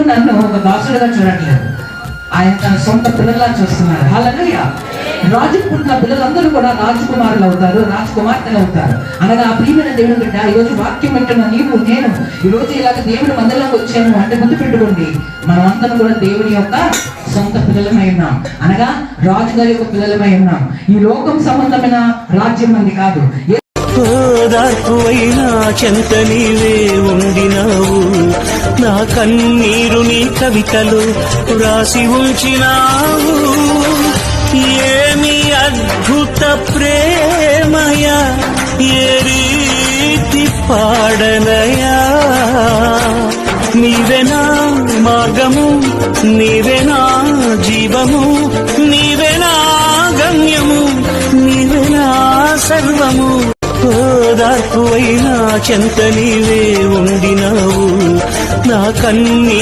నన్ను ఒక దాసుడుగా చూడట్లేదు, ఆయన తన సొంత పిల్లలా చూస్తున్నారు. హల్లెలూయా. రాజు పుట్టిన పిల్లలందరూ కూడా రాజకుమారులు అవుతారు, రాజకుమార్తెలు అవుతారు. అనగా ప్రియమైన దేవుని బిడ్డ, ఈరోజు వాక్యం వింటున్న నీవు నేను ఈరోజు ఇలాగ దేవుడి మందిరంలోకి వచ్చాము అంటే గుర్తుపెట్టుకోండి, మనమందరం కూడా దేవుని యొక్క సొంత పిల్లలమై ఉన్నాం. అనగా రాజుగారి యొక్క పిల్లలమై ఉన్నాం. ఈ లోకం సంబంధమైన రాజ్యం మంది కాదు. ఓదార్పువైనా చెంత నీవే ఉండినావు, నా కన్నీరు నీ కవితలు రాసి ఉంచినావు. ఏమి అద్భుత ప్రేమయా, ఏ రీతి పాడనయా. నీవెనా మార్గము, నీవెనా జీవము, నీవెనా గమ్యము, నీవెనా సర్వము. ఓదార్పువైనా చెంత నీవే ఉండినావు, నా కన్నీ